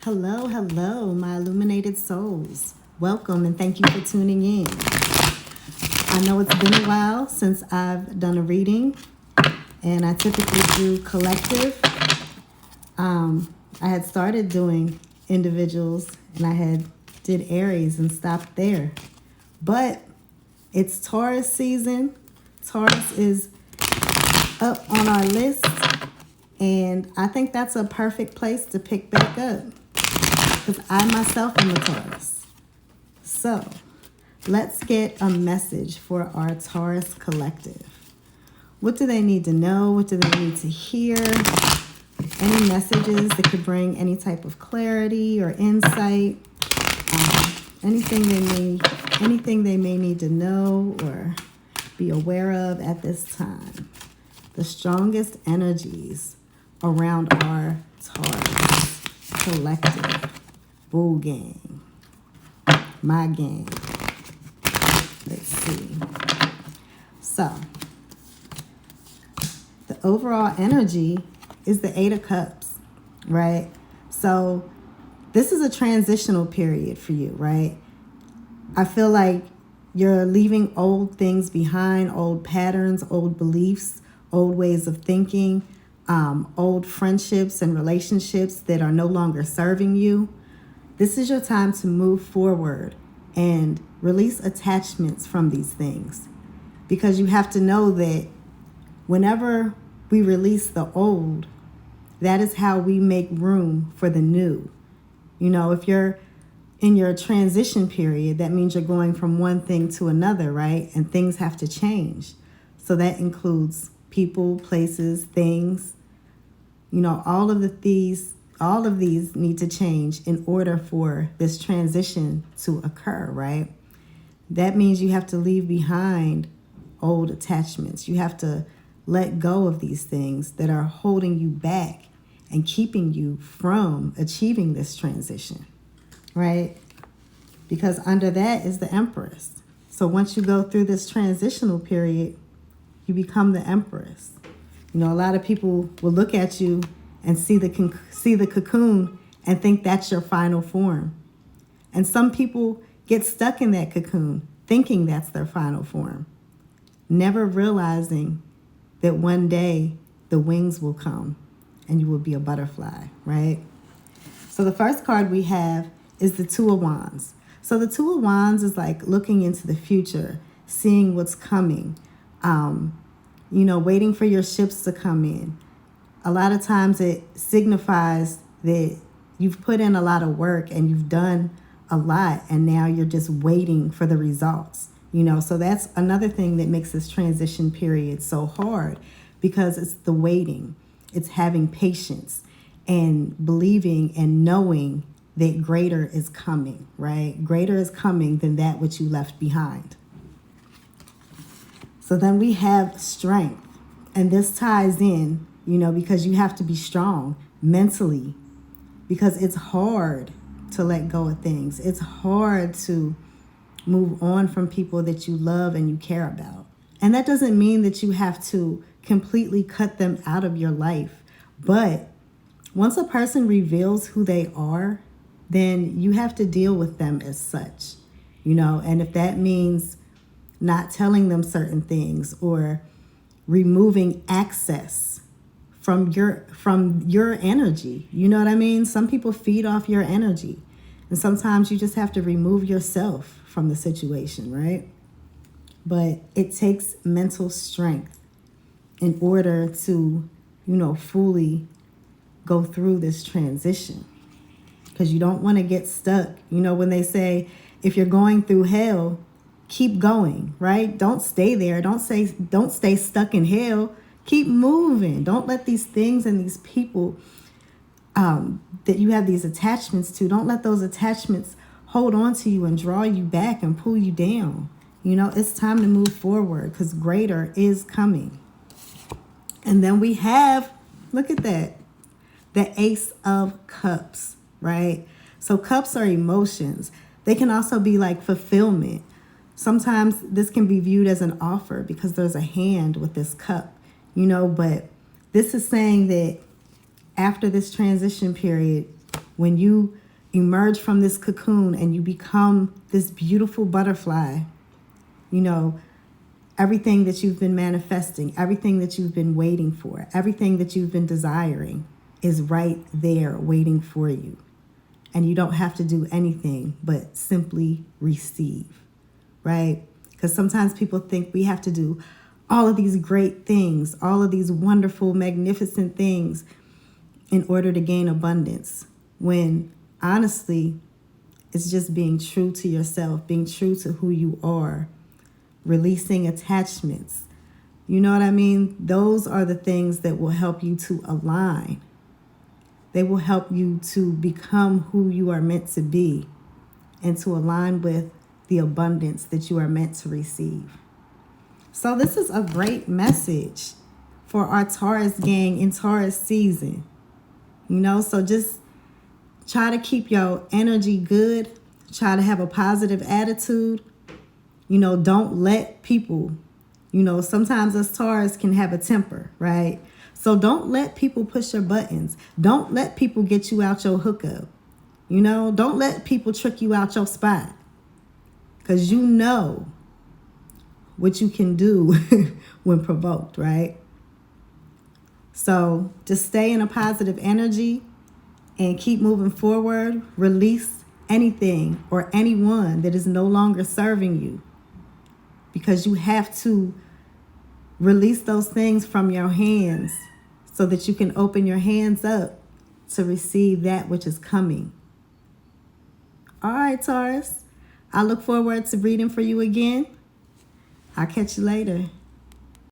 Hello, hello, my illuminated souls. Welcome and thank you for tuning in. I know it's been a while since I've done a reading, and I typically do collective. I had started doing individuals, and I had did Aries and stopped there. But it's Taurus season. Taurus is up on our list, and I think that's a perfect place to pick back up, because I myself am a Taurus. So let's get a message for our Taurus collective. What do they need to know? What do they need to hear? Any messages that could bring any type of clarity or insight? Anything they may need to know or be aware of at this time. The strongest energies around our Taurus collective. Boo gang. My gang. Let's see. So, the overall energy is the Eight of Cups, right? So, this is a transitional period for you, right? I feel like you're leaving old things behind, old patterns, old beliefs, old ways of thinking, old friendships and relationships that are no longer serving you. This is your time to move forward and release attachments from these things, because you have to know that whenever we release the old, that is how we make room for the new. You know, if you're in your transition period, that means you're going from one thing to another, right? And things have to change. So that includes people, places, things. You know, all of these need to change in order for this transition to occur, right? That means you have to leave behind old attachments. You have to let go of these things that are holding you back and keeping you from achieving this transition, right? Because under that is the Empress. So once you go through this transitional period, you become the Empress. You know, a lot of people will look at you and see the cocoon and think that's your final form. And some people get stuck in that cocoon thinking that's their final form, never realizing that one day the wings will come and you will be a butterfly, right? So the first card we have is the Two of Wands. So the Two of Wands is like looking into the future, seeing what's coming, waiting for your ships to come in. A lot of times it signifies that you've put in a lot of work and you've done a lot, and now you're just waiting for the results. So that's another thing that makes this transition period so hard, because it's the waiting. It's having patience and believing and knowing that greater is coming, right? Greater is coming than that which you left behind. So then we have strength. And this ties in, because you have to be strong mentally, because it's hard to let go of things. It's hard to move on from people that you love and you care about. And that doesn't mean that you have to completely cut them out of your life. But once a person reveals who they are, then you have to deal with them as such, and if that means not telling them certain things or removing access from your energy, you know what I mean? Some people feed off your energy, and sometimes you just have to remove yourself from the situation, right? But it takes mental strength in order to, fully go through this transition, because you don't want to get stuck. When they say, if you're going through hell, keep going, right? Don't stay there. Don't stay stuck in hell. Keep moving. Don't let these things and these people that you have these attachments to, don't let those attachments hold on to you and draw you back and pull you down. It's time to move forward, because greater is coming. And then we have, look at that, the Ace of Cups, right? So cups are emotions. They can also be like fulfillment. Sometimes this can be viewed as an offer because there's a hand with this cup, but this is saying that after this transition period, when you emerge from this cocoon and you become this beautiful butterfly, you know, everything that you've been manifesting, everything that you've been waiting for, everything that you've been desiring is right there waiting for you. And you don't have to do anything but simply receive, right? Because sometimes people think we have to do all of these great things, all of these wonderful, magnificent things in order to gain abundance. When honestly, it's just being true to yourself, being true to who you are, releasing attachments. You know what I mean? Those are the things that will help you to align. They will help you to become who you are meant to be and to align with the abundance that you are meant to receive. So this is a great message for our Taurus gang in Taurus season. You know, so just try to keep your energy good. Try to have a positive attitude. You know, don't let people, you know, sometimes us Taurus can have a temper, right? So don't let people push your buttons. Don't let people get you out your hookup. You know, don't let people trick you out your spot. Because you know what you can do when provoked, right? So just stay in a positive energy and keep moving forward. Release anything or anyone that is no longer serving you, because you have to release those things from your hands so that you can open your hands up to receive that which is coming. All right, Taurus. I look forward to reading for you again. I'll catch you later.